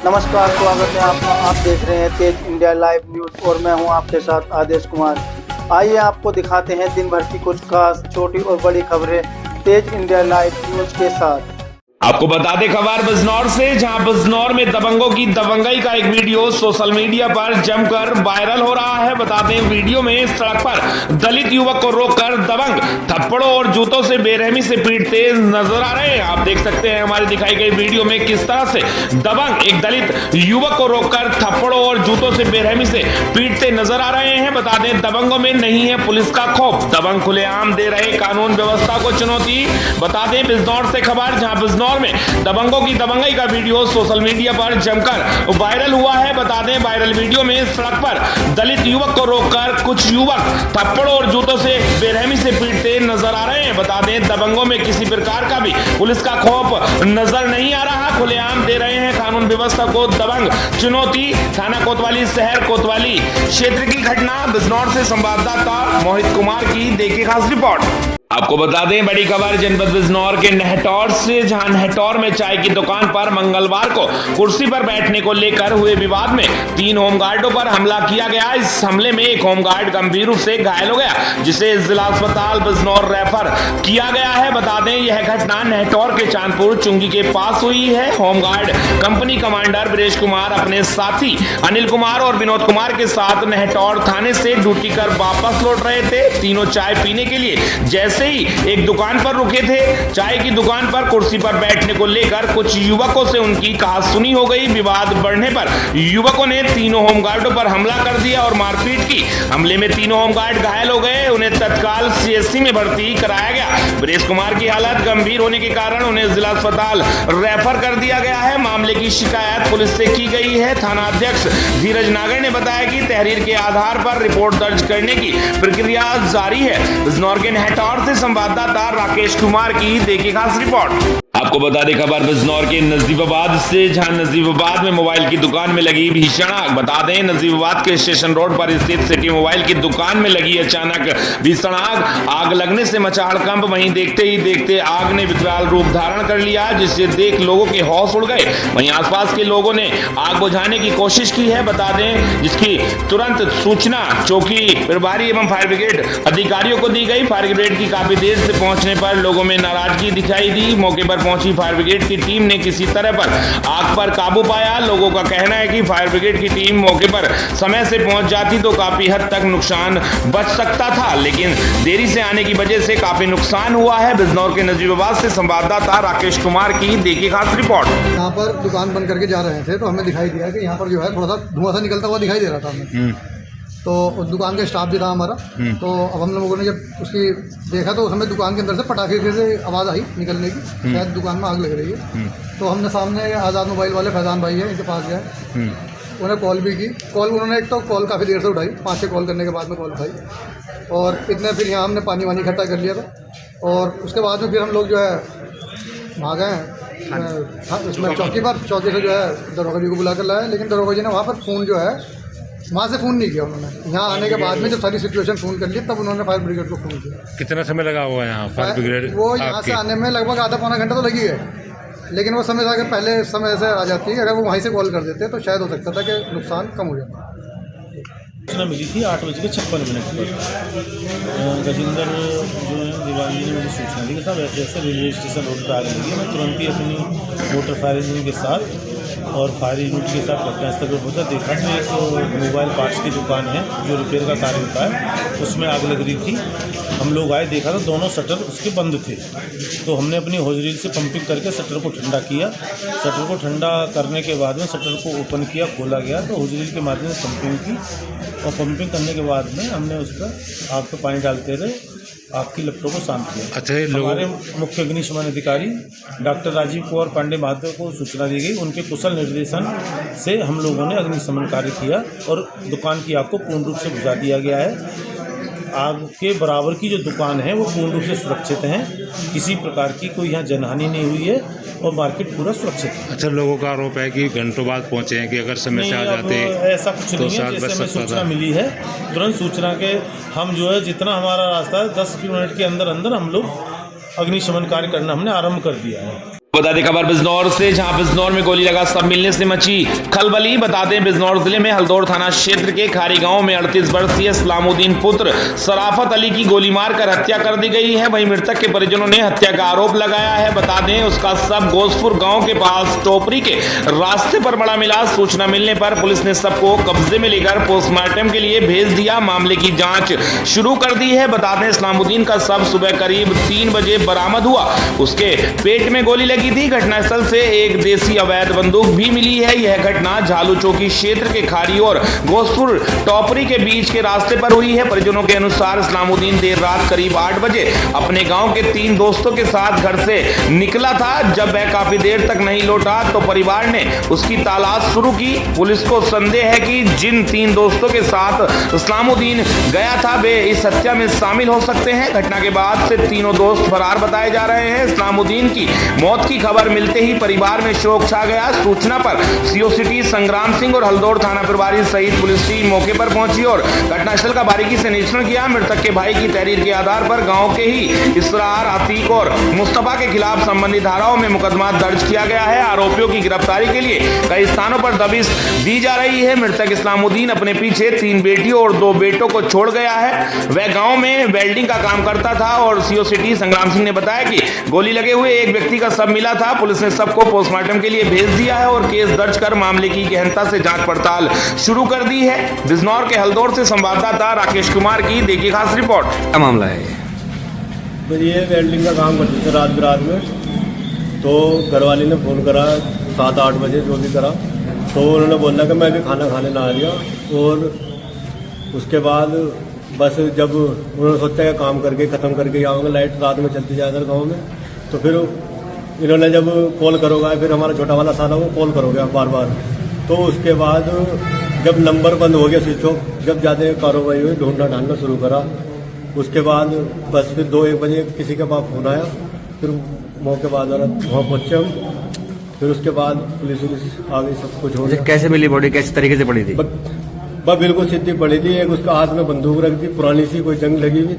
नमस्कार, स्वागत है आपका। आप देख रहे हैं तेज इंडिया लाइव न्यूज और मैं हूं आपके साथ आदेश कुमार। आइए आपको दिखाते हैं दिन भर की कुछ खास छोटी और बड़ी खबरें तेज इंडिया लाइव न्यूज के साथ। आपको बता दें खबर बिजनौर से, जहां बिजनौर में दबंगों की दबंगई का एक वीडियो सोशल मीडिया पर जमकर वायरल हो रहा है। बता दें वीडियो में सड़क पर दलित युवक को रोककर दबंग थप्पड़ों और जूतों से बेरहमी से पीटते नजर आ रहे हैं। आप देख सकते हैं हमारी दिखाई गई वीडियो में किस तरह से दबंग एक दलित युवक को रोककर थप्पड़ों और जूतों से बेरहमी से पीटते नजर आ रहे हैं। बता दें दबंगों में नहीं है पुलिस का खौफ, दबंग खुलेआम दे रहे कानून व्यवस्था को चुनौती। बता दें बिजनौर से खबर, जहां बिजनौर में दबंगों की दबंगई का वीडियो सोशल मीडिया पर जमकर वायरल हुआ है। बता दें वायरल वीडियो में सड़क पर दलित युवक को रोककर कुछ युवक थप्पड़ों और जूतों से बेरहमी से पीटते नजर आ रहे हैं। बता दें दबंगों में किसी प्रकार का भी पुलिस का खौफ नजर नहीं आ रहा, खुलेआम दे रहे हैं कानून व्यवस्था को दबंग चुनौती। थाना कोतवाली शहर कोतवाली क्षेत्र की घटना। बिजनौर से संवाददाता मोहित कुमार की देखिए खास रिपोर्ट। आपको बता दें बड़ी खबर जनपद बिजनौर के नहटौर से, जहां नहटौर में चाय की दुकान पर मंगलवार को कुर्सी पर बैठने को लेकर हुए विवाद में 3 होमगार्डों पर हमला किया गया। इस हमले में एक होमगार्ड गंभीर रूप से घायल हो गया, जिसे जिला अस्पताल बिजनौर रेफर किया गया है। बता दें यह घटना नहटौर के चांदपुर चुंगी के पास हुई है। होमगार्ड कंपनी कमांडर ब्रेश कुमार अपने साथी अनिल कुमार और विनोद कुमार के साथ नहटौर थाने से ड्यूटी कर वापस लौट रहे थे। तीनों चाय पीने के लिए जैसे ही एक दुकान पर रुके थे, चाय की दुकान पर कुर्सी पर बैठने को लेकर कुछ युवकों से उनकी कहासुनी हो गई। विवाद बढ़ने पर युवकों ने तीनों होमगार्डों पर हमला कर दिया और मारपीट की। हमले में तीनों होमगार्ड घायल हो गए, उन्हें तत्काल सीएससी में भर्ती कराया गया। ब्रेश कुमार की हालत गंभीर होने के कारण उन्हें जिला अस्पताल रेफर कर दिया गया है। मामले की शिकायत पुलिस से की गई है। थाना अध्यक्ष धीरज नागर ने बताया कि तहरीर के आधार पर रिपोर्ट दर्ज करने की प्रक्रिया जारी है। बिजनौर के नहटौर से संवाददाता राकेश कुमार की देखिए खास रिपोर्ट। आपको बता दें खबर बिजनौर के नजीबाबाद से, जहां नजीबाबाद में मोबाइल की दुकान में लगी भीषण आग। बता दें नजीबाबाद के स्टेशन रोड पर स्थित सिटी मोबाइल की दुकान में लगी अचानक भीषण आग लगने से मचा हड़कंप। वहीं देखते ही देखते आग ने विकराल रूप धारण कर लिया, जिससे देख लोगों के होश उड़ गए। वहीं आसपास के लोगों ने आग बुझाने की कोशिश की है। बता दें जिसकी तुरंत सूचना चौकी प्रभारी एवं फायर ब्रिगेड अधिकारियों को दी गई। फायर ब्रिगेड की काफी देर से पहुंचने पर लोगों में नाराजगी दिखाई दी। मौके पर पहुंची फायर ब्रिगेड की टीम ने किसी तरह पर आग पर काबू पाया। लोगों का कहना है कि फायर ब्रिगेड की टीम मौके पर समय से पहुंच जाती तो काफी हद तक नुकसान बच सकता था, लेकिन देरी से आने की वजह से काफी नुकसान हुआ है। बिजनौर के नजीबाबाद से संवाददाता राकेश कुमार की देखिए खास रिपोर्ट। यहाँ पर दुकान बंद करके जा रहे थे तो हमें दिखाई दिया कि यहाँ पर जो है थोड़ा सा धुआं सा निकलता हुआ दिखाई दे रहा था हमें। तो उस दुकान का स्टाफ भी था हमारा। तो अब हम लोगों ने जब उसकी देखा तो हमें दुकान के अंदर से पटाखे से आवाज़ आई निकलने की, शायद दुकान में आग लग रही है। तो हमने सामने आज़ाद मोबाइल वाले फैजान भाई है, इनके पास गए, उन्हें कॉल भी की। कॉल उन्होंने एक तो कॉल काफ़ी देर से उठाई, 5-6 कॉल करने के बाद में कॉल उठाई और इतने फिर यहाँ हमने पानी वानी इकट्ठा कर लिया था। और उसके बाद में फिर हम लोग जो है वहाँ गए उसमें चौकी से जो है दरोगा जी को बुला कर लाया, लेकिन दरोगा जी ने वहाँ पर फ़ोन जो है वहाँ से फ़ोन नहीं किया उन्होंने। यहाँ आने के बाद में जब सारी सिचुएशन फ़ोन कर ली तब उन्होंने फायर ब्रिगेड को फ़ोन किया। कितना समय लगा हुआ है यहाँ फायर ब्रिगेड? वो यहाँ से आने में लगभग आधा पौना घंटा तो लगी है, लेकिन वो समय से अगर पहले समय से आ जाती है, अगर वो वहीं से कॉल कर देते तो शायद हो सकता था कि नुकसान कम हो जाता। सूचना मिली थी 8:56 पर गजेंद्र जो है दीवानी ने मुझे सूचना दी कि साहब ऐसे ऐसे रेलवे स्टेशन रोड पर आग लगी है। मैं तुरंत ही अपनी मोटर फायर इंजन के साथ और फायर यूनिट के साथ घटनास्थल पर पहुंचा। देखा तो एक मोबाइल पार्ट्स की दुकान है जो रिपेयर का कार्य होता है, उसमें आग लग रही थी। हम लोग आए, देखा तो दोनों शटर उसके बंद थे। तो हमने अपनी होजरील से पंपिंग करके शटर को ठंडा किया। शटर को ठंडा करने के बाद में शटर को ओपन किया, खोला गया तो होजरील के माध्यम से पंपिंग की और पंपिंग करने के बाद में हमने उस पर आग पर पानी डालते रहे, आग की लपटों को शांत किया। अच्छा, हमारे मुख्य अग्निशमन अधिकारी डॉक्टर राजीव कुमार पांडे महादेव को सूचना दी गई। उनके कुशल निर्देशन से हम लोगों ने अग्निशमन कार्य किया और दुकान की आग को पूर्ण रूप से बुझा दिया गया है। आग के बराबर की जो दुकान है वो पूर्ण रूप से सुरक्षित हैं, किसी प्रकार की कोई यहाँ जनहानि नहीं हुई है और मार्केट पूरा सुरक्षित है। अच्छा, लोगों का आरोप है कि घंटों बाद पहुंचे हैं कि अगर समय से आ जाते ऐसा कुछ नहीं है। जैसे हमें सूचना मिली है तुरंत सूचना के हम जो है जितना हमारा रास्ता है 10 मिनट के अंदर अंदर हम लोग अग्निशमन कार्य करना हमने आरंभ कर दिया है। बता दें खबर बिजनौर से, जहां बिजनौर में गोली लगा सब मिलने से मची खलबली। बता दें बिजनौर जिले में हल्दौर थाना क्षेत्र के खारी गांव में 38 वर्षीय इस्लामुद्दीन पुत्र सराफत अली की गोली मारकर हत्या कर दी गई है। वहीं मृतक के परिजनों ने हत्या का आरोप लगाया है। बता दें उसका शव गोसपुर गांव के पास टोपरी के रास्ते पर बड़ा मिला। सूचना मिलने पर पुलिस ने सबको कब्जे में लेकर पोस्टमार्टम के लिए भेज दिया। मामले की जांच शुरू कर दी है। बता दें इस्लामुद्दीन का शव सुबह करीब 3 बजे बरामद हुआ। उसके पेट में गोली लगी थी। घटनास्थल से एक देसी अवैध बंदूक भी मिली है। यह घटना झालू चौकी क्षेत्र के खारी और गोसपुर टोपरी के बीच के रास्ते पर हुई है। परिजनों के अनुसार इस्लामुद्दीन देर रात करीब 8 बजे अपने गांव के 3 दोस्तों के साथ घर से निकला था। जब वह काफी देर तक नहीं लौटा तो परिवार ने उसकी तलाश शुरू की। पुलिस को संदेह है कि जिन 3 दोस्तों के साथ इस्लामुद्दीन गया था वे इस हत्या में शामिल हो सकते हैं। घटना के बाद से तीनों दोस्त फरार बताए जा रहे हैं। इस्लामुद्दीन की मौत की खबर मिलते ही परिवार में शोक छा गया। सूचना पर सीओ सिटी संग्राम सिंह और हल्दौर थाना प्रभारी सहित पुलिस टीम मौके पर पहुंची और घटनास्थल का बारीकी से निरीक्षण किया। मृतक के भाई की तहरीर के आधार पर गांव के ही इसरार, अतीक और मुस्तफा के खिलाफ संबंधित धाराओं में मुकदमा दर्ज किया गया है। आरोपियों की गिरफ्तारी के लिए कई स्थानों पर दबिश दी जा रही है। मृतक इस्लामुद्दीन अपने पीछे 3 बेटियों और 2 बेटों को छोड़ गया है। वह गाँव में वेल्डिंग का काम करता था और सीओ सिटी संग्राम सिंह ने बताया कि गोली लगे हुए एक व्यक्ति का शव मिला था। पुलिस ने सबको पोस्टमार्टम के लिए भेज दिया है और केस दर्ज कर मामले की गहनता से जांच पड़ताल शुरू कर दी है। बिजनौर के हल्दौर से संवाददाता राकेश कुमार की देखिए खास रिपोर्ट। क्या मामला है? तो ये वेल्डिंग का काम करते थे रात बिरात में, तो घरवाली ने फ़ोन करा 7-8 बजे जो भी करा, तो उन्होंने बोला कि मैं भी खाना खाने ना आ गया। और उसके बाद बस जब उन्होंने सोचा कि काम करके ख़त्म करके आऊँगा, लाइट रात में चलती जाए इधर गाँव में, तो फिर इन्होंने जब कॉल करोगा, फिर हमारा छोटा वाला साला वो कॉल करोगे बार बार, तो उसके बाद जब नंबर बंद हो गया स्विच ऑफ, जब ज़्यादा कार्रवाई हुई, ढूंढना ढांढना शुरू करा। उसके बाद बस फिर 2-1 बजे किसी के पास फ़ोन आया, फिर मौके बाद वहाँ पहुँचे हम। फिर उसके बाद पुलिस आ गई, सब कुछ हो गया। कैसे मिली बॉडी, कैसे तरीके से पड़ी थी? बस बिल्कुल सीधी पड़ी थी। एक उसका हाथ में बंदूक रख दी, पुरानी सी कोई जंग लगी हुई,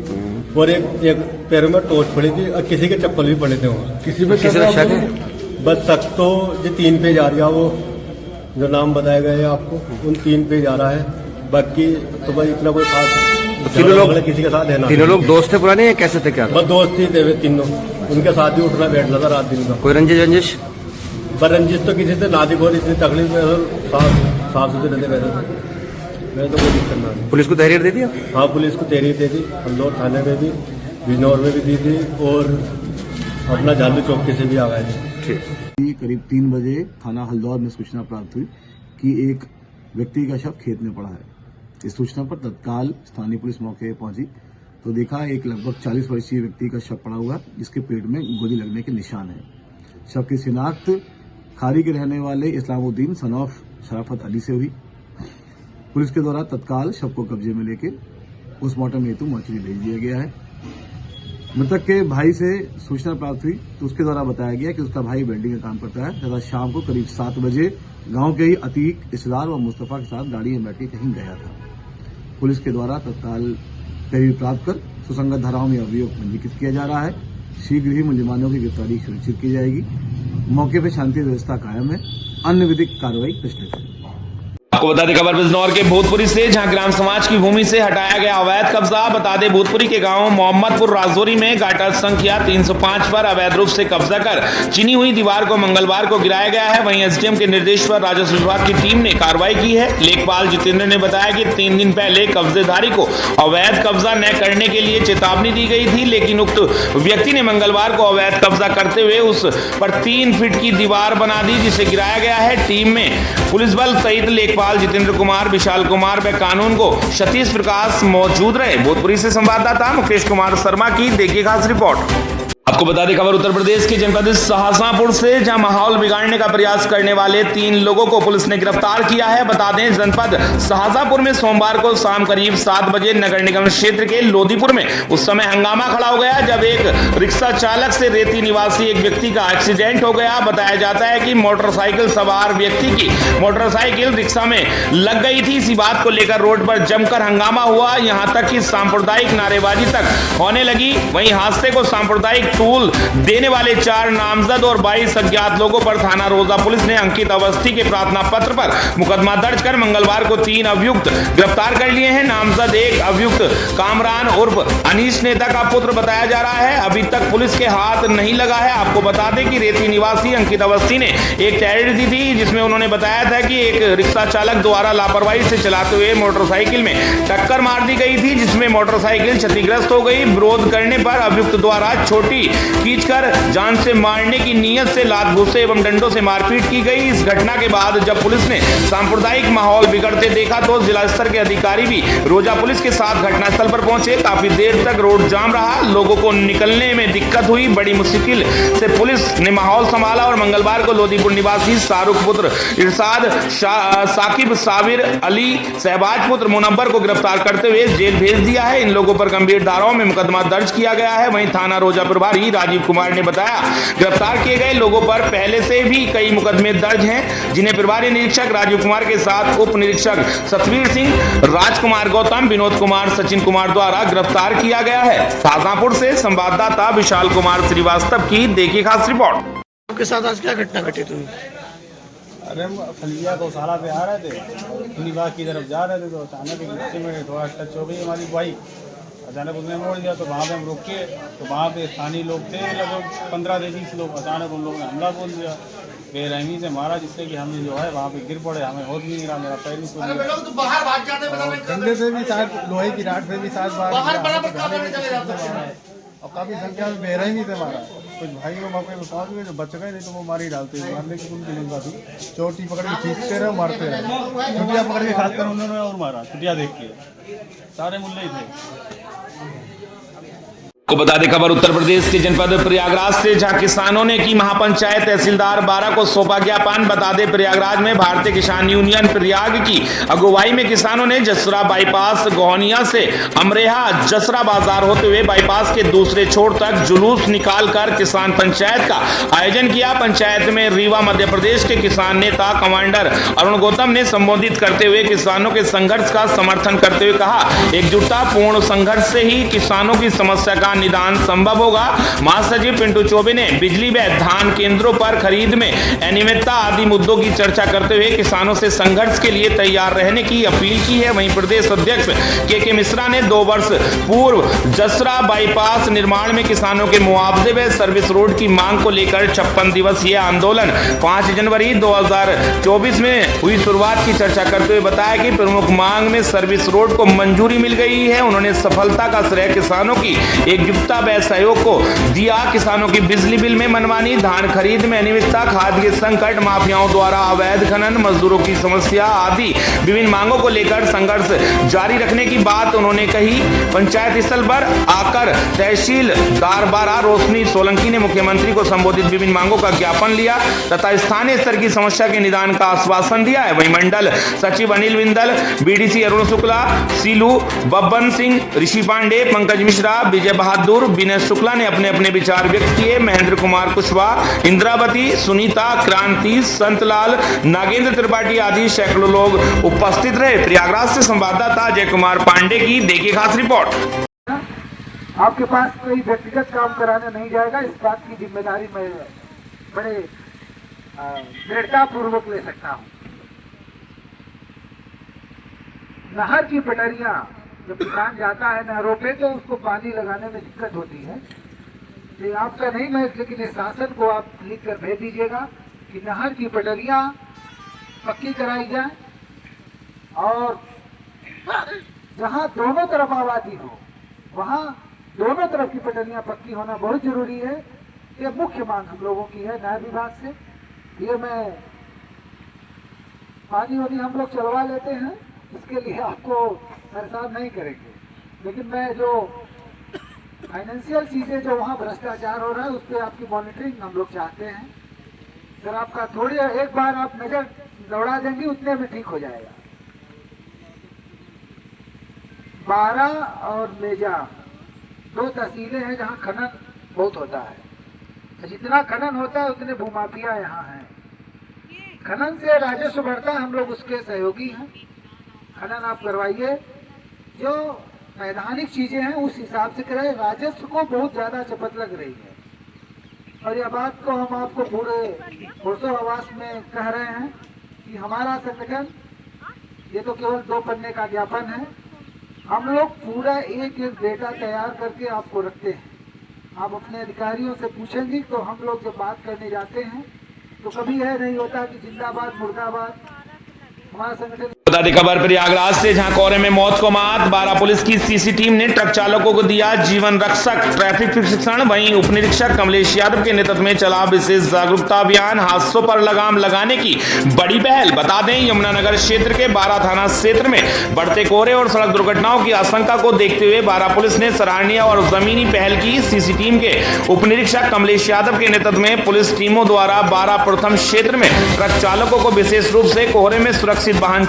और एक पैरों में टोच पड़ी थी और किसी के चप्पल भी पड़े थे वहाँ। किसी पे शक है? बस शक तो जो 3 पे जा रहा, वो जो नाम बताया गया है आपको, उन 3 पे जा रहा है। बाकी तो भाई इतना कोई खास तीनों लोग किसी के साथ है ना। 3 लोग दोस्त थे पुराने या कैसे थे? क्या बस दोस्त ही थे वे तीनों, उनके साथ ही उठना बैठना था रात दिन का। कोई रंजिश? पर रंजिश तो किसी से नादिक हो, इतनी तकलीफ में साफ सुथरे रहते वैसे मैं तो कोई दिक्कत ना। पुलिस को तहरीर दे दिया? हाँ, पुलिस को तहरीर दे दी, हल्दौर थाने में भी, बिजनौर में भी दी थी, और अपना झालू चौकी से भी आ गए थे। करीब 3 बजे थाना हल्दौर में सूचना प्राप्त हुई कि एक व्यक्ति का शव खेत में पड़ा है। इस सूचना पर तत्काल स्थानीय पुलिस मौके पहुंची तो देखा एक लगभग 40 वर्षीय व्यक्ति का शव पड़ा हुआ, जिसके पेट में गोली लगने के निशान है। शव की शिनाख्त खारी के रहने वाले इस्लामुद्दीन सन ऑफ शराफत अली से हुई। पुलिस के द्वारा तत्काल शव को कब्जे में लेकर पोस्टमार्टम हेतु मोर्चरी भेज दिया गया है। मृतक के भाई से सूचना प्राप्त हुई तो उसके द्वारा बताया गया कि उसका भाई वेल्डिंग का काम करता है तथा शाम को करीब 7 बजे गांव के ही अतीक, इसरार और मुस्तफा के साथ गाड़ी में बैठ के कहीं गया था। पुलिस के द्वारा तत्काल तहरीर प्राप्त कर सुसंगत धाराओं में अभियोग पंजीकृत किया जा रहा है। शीघ्र ही मुलजिमानों की गिरफ्तारी सुनिश्चित की जाएगी। मौके पर शांति व्यवस्था कायम है। अन्य विधिक कार्रवाई प्रचलित है। आपको बता दें खबर बिजनौर के भूतपुरी से, जहां ग्राम समाज की भूमि से हटाया गया अवैध कब्जा। बता दें भूतपुरी के गांव मोहम्मदपुर राजौरी में गाटा संख्या 305 पर अवैध रूप से कब्जा कर चिनी हुई दीवार को मंगलवार को गिराया गया है। वहीं एसडीएम के निर्देश पर राजस्व विभाग की टीम ने कार्रवाई की है। लेखपाल जितेंद्र ने बताया कि 3 दिन पहले कब्जेदारी को अवैध कब्जा न करने के लिए चेतावनी दी गई थी, लेकिन उक्त व्यक्ति ने मंगलवार को अवैध कब्जा करते हुए उस पर 3 फीट की दीवार बना दी, जिसे गिराया गया है। टीम में पुलिस बल सहित लेखपाल जितेंद्र कुमार, विशाल कुमार व कानून को सतीश प्रकाश मौजूद रहे। भोजपुरी से संवाददाता मुकेश कुमार शर्मा की देखिए खास रिपोर्ट। आपको बता दें खबर उत्तर प्रदेश के जनपद शाहजहांपुर से, जहां माहौल बिगाड़ने का प्रयास करने वाले 3 लोगों को पुलिस ने गिरफ्तार किया है। बता दें जनपद शाहजहांपुर में सोमवार को शाम करीब 7 बजे नगर निगम क्षेत्र के लोदीपुर में उस समय हंगामा खड़ा हो गया जब एक रिक्शा चालक से रेती निवासी एक व्यक्ति का एक्सीडेंट हो गया। बताया जाता है कि मोटरसाइकिल सवार व्यक्ति की मोटरसाइकिल रिक्शा में लग गई थी। इसी बात को लेकर रोड पर जमकर हंगामा हुआ, यहां तक कि सांप्रदायिक नारेबाजी तक होने लगी। वहीं हादसे को सांप्रदायिक तूल देने वाले 4 नामजद और 22 अज्ञात लोगों पर थाना रोजा पुलिस ने अंकित अवस्थी के प्रार्थना पत्र पर मुकदमा दर्ज कर मंगलवार को 3 अभियुक्त गिरफ्तार कर लिए हैं। नामजद एक अभियुक्त कामरान उर्फ अनीश नेता का पुत्र बताया जा रहा है, अभी तक पुलिस के हाथ नहीं लगा है। आपको बता दें कि रेती निवासी अंकित अवस्थी ने एक डायरी दी थी जिसमें उन्होंने बताया था कि एक रिक्शा चालक द्वारा लापरवाही से चलाते हुए मोटरसाइकिल में टक्कर मार दी गई थी, जिसमें मोटरसाइकिल क्षतिग्रस्त हो गई। विरोध करने पर अभियुक्त द्वारा छोटी खींचकर जान से मारने की नीयत से लात घुसे एवं डंडों से मारपीट की गई। इस घटना के बाद जब पुलिस ने सांप्रदायिक माहौल बिगड़ते देखा तो जिला स्तर के अधिकारी भी रोजा पुलिस के साथ घटनास्थल पर पहुंचे। काफी देर तक रोड जाम रहा, लोगों को निकलने में दिक्कत हुई। बड़ी मुश्किल से पुलिस ने माहौल संभाला और मंगलवार को लोदीपुर निवासी शाहरुख पुत्र इरशाद साकिब साबिर अली शहबाज पुत्र मुनव्वर को गिरफ्तार करते हुए जेल भेज दिया है। इन लोगों पर गंभीर धाराओं में मुकदमा दर्ज किया गया है। वहीं थाना रोजा प्रभारी राजीव कुमार ने बताया गिरफ्तार किए गए लोगों पर पहले से भी कई मुकदमे दर्ज हैं, जिन्हें प्रभारी निरीक्षक राजीव कुमार के साथ उप निरीक्षक सतवीर सिंह, राजकुमार गौतम, विनोद कुमार, सचिन कुमार द्वारा गिरफ्तार किया गया है। शाहजहांपुर से संवाददाता विशाल कुमार श्रीवास्तव की देखिए खास रिपोर्ट। आपके साथ आज क्या घटना घटित हुई? अरे हम फलिया गौशाला पे आ रहे थे, निवास की तरफ जा रहे थे तो अचानक एक रिक्शे में थोड़ा टच हो गई हमारी बाइक। अचानक उसने मोड़ दिया तो वहाँ पे हम रुके तो वहाँ पे स्थानीय लोग थे, लगभग 15 से 20 लोग। अचानक उन लोगों ने हमला बोल दिया, बेरहमी से मारा, जिससे कि हम जो है वहाँ पे गिर पड़े। हमें होश भी नहीं रहा, मेरा पैर नहीं खुल गया। डंडे से भी शायद, लोहे की राड से भी शायद और काफ़ी संख्या में बेरहमी से मारा। कुछ भाई वो मौके पर पहुँच गए, जो बच गए नहीं तो वो मार ही डालते थे। मारने की उनकी लिंगा थी, चोटी पकड़ के खींचते रहे, मारते रहे। छुटिया पकड़ के खासकर उन्होंने और मारा, छुटिया देख के सारे मुल्ले ही थे। को बता दें खबर उत्तर प्रदेश के जनपद प्रयागराज से, जहां किसानों ने की महापंचायत तहसीलदार 12 को सौंपा ज्ञापन। बता दें प्रयागराज में भारतीय किसान यूनियन प्रयाग की अगुवाई में किसानों ने जसरा बाईपास गोहनिया से अमरेहा जसरा बाजार होते हुए बाईपास के दूसरे छोर तक जुलूस निकालकर किसान पंचायत का आयोजन किया। पंचायत में रीवा मध्य प्रदेश के किसान नेता कमांडर अरुण गौतम ने संबोधित करते हुए किसानों के संघर्ष का समर्थन करते हुए कहा, एकजुटता पूर्ण संघर्ष से ही किसानों की समस्या का निदान संभव होगा। महासचिव पिंटू चौबे ने बिजली व धान केंद्रों पर खरीद में अनियमितता आदि मुद्दों की चर्चा करते हुए किसानों से संघर्ष के लिए तैयार रहने की अपील की है। वहीं प्रदेश अध्यक्ष के मिश्रा ने 2 वर्ष पूर्व जसरा बाईपास निर्माण में किसानों के मुआवजे व सर्विस रोड की मांग को लेकर 56 दिवसीय आंदोलन 5 जनवरी 2024 में हुई शुरुआत की चर्चा करते हुए बताया कि प्रमुख मांग में सर्विस रोड को मंजूरी मिल गई है। उन्होंने सफलता का श्रेय किसानों की एकजुटता व सहयोग को दिया। किसानों की बिजली बिल में मनमानी, धान खरीद में अनियमितता, खाद के संकट, माफियाओं द्वारा अवैध खनन, मजदूरों की समस्या आदि विभिन्न मांगों को लेकर संघर्ष जारी रखने की बात उन्होंने कही। पंचायत स्थल पर आकर तहसीलदार 12 रोशनी सोलंकी ने मुख्यमंत्री को संबोधित विभिन्न मांगों का ज्ञापन लिया तथा स्थानीय स्तर की समस्या के निदान का आश्वासन दिया है। वहीं मंडल सचिव अनिल बिंदल, बीडीसी अरुण शुक्ला, सीलू बब्बन सिंह, ऋषि पांडे, पंकज मिश्रा, विजय बहादुर, विनय शुक्ला ने अपने अपने विचार व्यक्त किए। महेंद्र कुमार कुशवाहा, इंद्रावती, सुनीता, क्रांति, संतलाल, नागेंद्र त्रिपाठी आदि सैकड़ों लोग उपस्थित रहे। प्रयागराज से संवाददाता जय कुमार पांडे की देखिए खास रिपोर्ट। आपके पास कोई व्यक्तिगत काम कराने नहीं जाएगा, इस बात की जिम्मेदारी मैं बड़े दृढ़ता पूर्वक ले सकता हूँ। नहर की पटरियां जब किसान जाता है नहरों पे तो उसको पानी लगाने में दिक्कत होती है। ये आपका नहीं मैं, लेकिन इस शासन को आप लिख कर भेज दीजिएगा कि नहर की पटरियां पक्की कराई जाए और जहां दोनों तरफ आबादी हो वहां दोनों तरफ की पटरियां पक्की होना बहुत जरूरी है। ये मुख्य मांग हम लोगों की है नहर विभाग से। ये मैं पानी वानी हम लोग चलवा लेते हैं, इसके लिए आपको परेशान नहीं करेंगे, लेकिन मैं जो फाइनेंशियल चीजें जो वहाँ भ्रष्टाचार हो रहा है उस पर आपकी मॉनिटरिंग हम लोग चाहते हैं। सर आपका थोड़ी एक बार आप नजर दौड़ा देंगे उतने में ठीक हो जाएगा। 12 और मेजा 2 तहसीलें हैं जहाँ खनन बहुत होता है। जितना खनन होता है उतने भूमाफिया यहाँ हैं। खनन से राजस्व बढ़ता है, हम लोग उसके सहयोगी हैं। खनन आप करवाइए, जो वैधानिक चीजें हैं उस हिसाब से कराए। राजस्व को बहुत ज्यादा चपत लग रही है। और यह बात को हम आपको पूरे होशो हवास में कह रहे हैं कि हमारा संगठन ये तो केवल 2 पन्ने का ज्ञापन है। हम लोग पूरा एक डेटा तैयार करके आपको रखते हैं। आप अपने अधिकारियों से पूछेंगी तो हम लोग जब बात करने जाते हैं तो कभी यह नहीं होता कि जिंदाबाद मुर्दाबाद। हमारा संगठन बता दें खबर प्रयागराज से, जहां कोहरे में मौत को मात। 12 पुलिस की सीसी टीम ने ट्रक चालकों को दिया जीवन रक्षक ट्रैफिक प्रशिक्षण। वहीं उप निरीक्षक कमलेश यादव के नेतृत्व में चला विशेष जागरूकता अभियान। हादसों पर लगाम लगाने की बड़ी पहल। बता दें यमुनानगर क्षेत्र के 12 थाना क्षेत्र में बढ़ते कोहरे और सड़क दुर्घटनाओं की आशंका को देखते हुए 12 पुलिस ने सराहनीय और जमीनी पहल की। सीसी टीम के उप निरीक्षक कमलेश यादव के नेतृत्व में पुलिस टीमों द्वारा 12 प्रथम क्षेत्र में ट्रक चालकों को विशेष रूप से कोहरे में सुरक्षित वाहन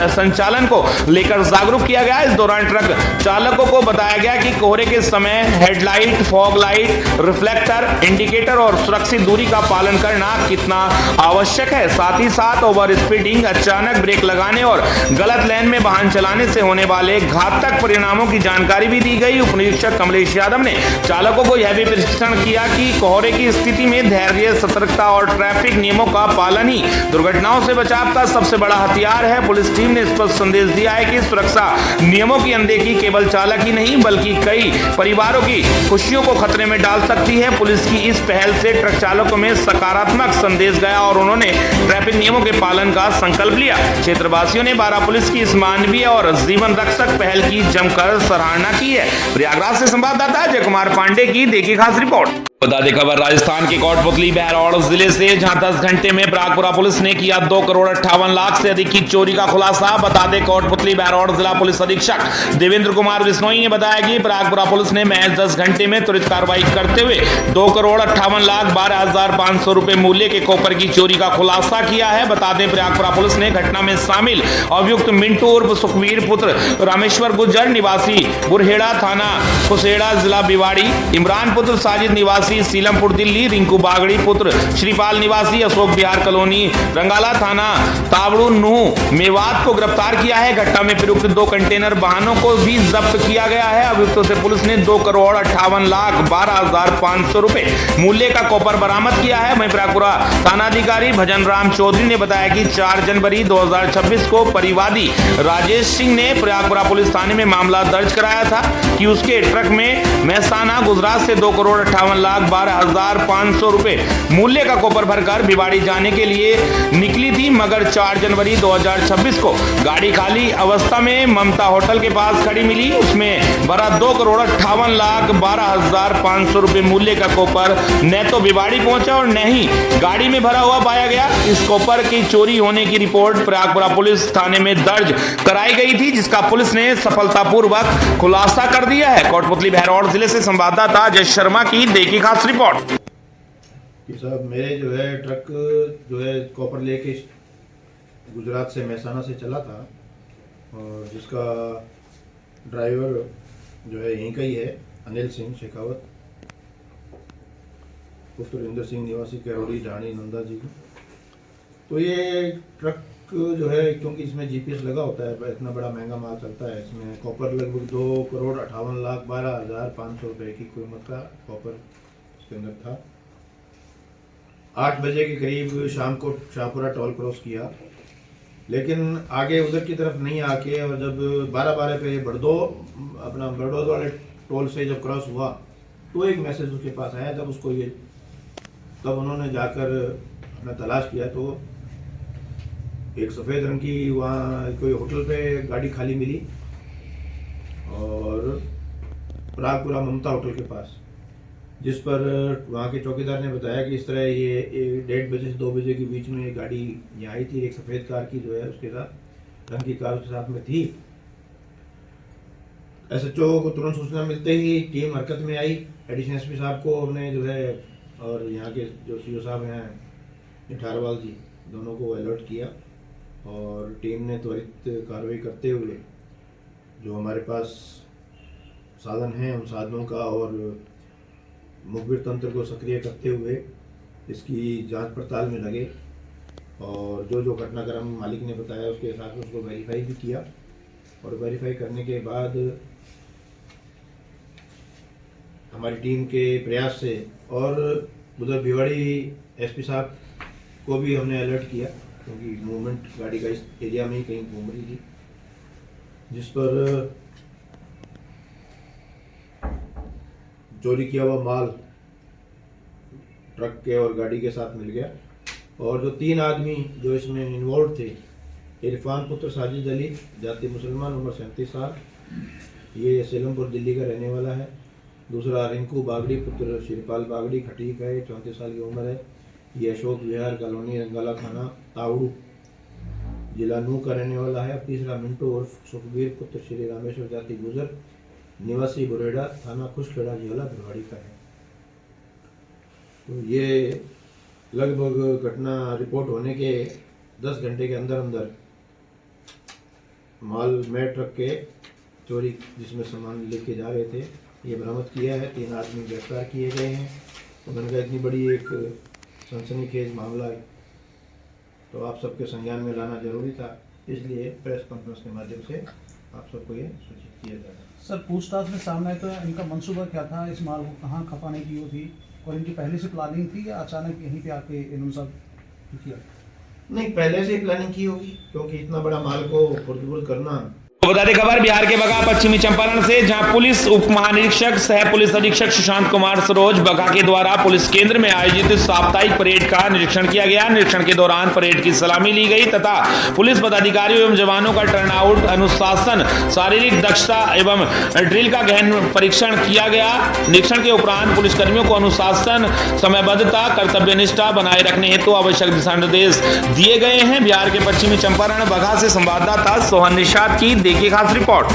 संचालन को लेकर जागरूक किया गया। इस दौरान ट्रक चालकों को बताया गया कि कोहरे के समय headlight, fog light, reflector, indicator और सुरक्षित दूरी का पालन करना कितना आवश्यक है। साथ ही साथ ओवर स्पीडिंग, अचानक ब्रेक लगाने और गलत लेन में वाहन चलाने से होने वाले घातक परिणामों की जानकारी भी दी गई। उप निरीक्षक कमलेश यादव ने चालकों को यह भी प्रशिक्षण किया कि कोहरे की स्थिति में धैर्य, सतर्कता और ट्रैफिक नियमों का पालन ही दुर्घटनाओं से बचाव का सबसे बड़ा हथियार है। पुलिस टीम ने स्पष्ट संदेश दिया है कि सुरक्षा नियमों की अनदेखी केवल चालक ही नहीं बल्कि कई परिवारों की खुशियों को खतरे में डाल सकती है। पुलिस की इस पहल से ट्रक चालकों में सकारात्मक संदेश गया और उन्होंने ट्रैफिक नियमों के पालन का संकल्प लिया। क्षेत्रवासियों ने 12 पुलिस की इस मानवीय और जीवन रक्षक पहल की जमकर सराहना की है। प्रयागराज से संवाददाता जय कुमार पांडे की देखिए खास रिपोर्ट। बता दें खबर राजस्थान के कोटपुतली बहरौड़ जिले से, जहां 10 घंटे में प्रागपुरा पुलिस ने किया 2,58,00,000 से अधिक की चोरी का खुलासा। बता दें कोटपुतली बहरौड़ जिला पुलिस अधीक्षक देवेंद्र कुमार बिश्नोई ने बताया कि प्रागपुरा पुलिस ने महज 10 घंटे में त्वरित कार्रवाई करते हुए 2,58,12,500 रुपए मूल्य के कॉपर की चोरी का खुलासा किया है। बता दें प्रागपुरा पुलिस ने घटना में शामिल अभियुक्त मिंटू उर्फ सुखवीर पुत्र रामेश्वर गुज्जर निवासी बुरहेड़ा थाना कुसेड़ा जिला भिवाड़ी, इमरान पुत्र साजिद निवासी सीलमपुर दिल्ली, रिंकू बागड़ी पुत्र श्रीपाल निवासी अशोक बिहार कॉलोनी रंगाला थाना ताबड़ू नूह मेवात को गिरफ्तार किया है। घटना में प्रयुक्त 2 कंटेनर वाहनों को भी जब्त किया गया है। अभियुक्तों से पुलिस ने 2,58,12,500 रुपए मूल्य का कॉपर बरामद किया है। वहीं प्रागपुरा थानाधिकारी भजन राम चौधरी ने बताया कि 4 जनवरी 2026 को परिवादी राजेश सिंह ने प्रागपुरा पुलिस थाने में मामला दर्ज कराया था कि उसके ट्रक में मेहसाना गुजरात से 2,58,12,500 रुपए मूल्य का कॉपर भरकर भिवाड़ी जाने के लिए निकली थी, मगर 4 जनवरी 2026 को गाड़ी खाली अवस्था में ममता होटल के पास खड़ी मिली। उसमें भरा 2,58,12,500 रुपए मूल्य का कॉपर न तो भिवाड़ी पहुंचा और न ही गाड़ी में भरा हुआ पाया गया। इस कॉपर की चोरी होने की रिपोर्ट प्रागपुरा पुलिस थाने में दर्ज कराई गई थी, जिसका पुलिस ने सफलतापूर्वक खुलासा कर दिया है। कोटपुतली बहरौड़ जिले से संवाददाता जय शर्मा की देखी खास रिपोर्ट। साहब मेरे जो है ट्रक जो है कॉपर लेके गुजरात से मेहसाना से चला था और जिसका ड्राइवर जो है यहीं का ही है, अनिल सिंह शेखावत पुत्र इंदर सिंह निवासी करौड़ी ढाणी नंदा जी। तो ये ट्रक जो है क्योंकि इसमें जीपीएस लगा होता है, इतना बड़ा महंगा माल चलता है, इसमें कॉपर लगभग 2,58,12,500 रुपए की कीमत का कॉपर इसके अंदर था। 8 बजे के करीब शाम को शाहपुरा टोल क्रॉस किया, लेकिन आगे उधर की तरफ नहीं आके और जब 12 पे बड़ौद वाले टोल से जब क्रॉस हुआ तो एक मैसेज उसके पास आया। तब उन्होंने जाकर अपना तलाश किया तो एक सफ़ेद रंग की वहाँ कोई होटल पे गाड़ी खाली मिली और प्रागपुरा ममता होटल के पास, जिस पर वहाँ के चौकीदार ने बताया कि इस तरह ये 1:30 बजे से 2 बजे के बीच में ये गाड़ी यहाँ आई थी। एक सफ़ेद कार की जो है उसके साथ रंग की कार उसके साथ में थी। SHO को तुरंत सूचना मिलते ही टीम हरकत में आई। एडिशनल एसपी साहब को हमने जो है और यहाँ के जो CO साहब हैं निठारवाल जी, दोनों को अलर्ट किया और टीम ने त्वरित कार्रवाई करते हुए जो हमारे पास साधन हैं उन साधनों का और मुखबिर तंत्र को सक्रिय करते हुए इसकी जांच पड़ताल में लगे और जो घटनाक्रम मालिक ने बताया उसके हिसाब से उसको वेरीफाई भी किया और वेरीफाई करने के बाद हमारी टीम के प्रयास से और उधर भिवाड़ी एसपी साहब को भी हमने अलर्ट किया, क्योंकि मूवमेंट गाड़ी का इस एरिया में ही कहीं घूम रही थी, जिस पर चोरी किया हुआ माल ट्रक के और गाड़ी के साथ मिल गया। और जो 3 आदमी जो इसमें इन्वॉल्व थे, इरफान पुत्र साजिद अली, जाति मुसलमान, उम्र 37 साल, ये सेलमपुर दिल्ली का रहने वाला है। दूसरा रिंकू बागड़ी पुत्र शिरपाल बागड़ी, खटीक है, 34 साल की उम्र है, ये अशोक विहार कॉलोनी, रंगाला थाना, तावड़ू, जिला नूह का रहने वाला है। तीसरा मिंटू उर्फ सुखबीर पुत्र श्री रामेश्वर, जाति गुजर, निवासी बुरेडा, थाना खुशखेड़ा, जिला भिवाड़ी का है। तो ये लगभग घटना रिपोर्ट होने के 10 घंटे के अंदर अंदर माल में ट्रक के चोरी जिसमें सामान लेके जा रहे थे, ये बरामद किया है। 3 आदमी गिरफ्तार किए गए हैं। तो मैंने कहा इतनी बड़ी एक सनसनीखेज मामला है, तो आप सबके संज्ञान में लाना जरूरी था, इसलिए प्रेस कॉन्फ्रेंस के माध्यम से आप सबको ये सूचित किया जा रहा है। सर, पूछताछ में सामने तो इनका मंसूबा क्या था, इस माल को कहाँ खपाने की वो थी, और इनकी पहले से प्लानिंग थी या अचानक यहीं पे आके इन्होंने सब किया? नहीं, पहले से ही प्लानिंग की होगी, क्योंकि इतना बड़ा माल को खुर्द करना। तो बता दें खबर बिहार के बगहा पश्चिमी चंपारण से, जहां पुलिस उप महानिरीक्षक सह पुलिस अधीक्षक सुशांत कुमार सरोज बगहा के द्वारा पुलिस केंद्र में आयोजित साप्ताहिक परेड का निरीक्षण किया गया। निरीक्षण के दौरान परेड की सलामी ली गई तथा पुलिस पदाधिकारियों एवं जवानों का टर्नआउट, अनुशासन, शारीरिक दक्षता एवं ड्रिल का गहन परीक्षण किया गया। निरीक्षण के उपरांत पुलिसकर्मियों को अनुशासन, समयबद्धता, कर्तव्यनिष्ठा बनाए रखने हेतु आवश्यक दिशा निर्देश दिए गए हैं। बिहार के पश्चिमी चंपारण बगहा से संवाददाता सोहन निषाद की देखिए खास रिपोर्ट।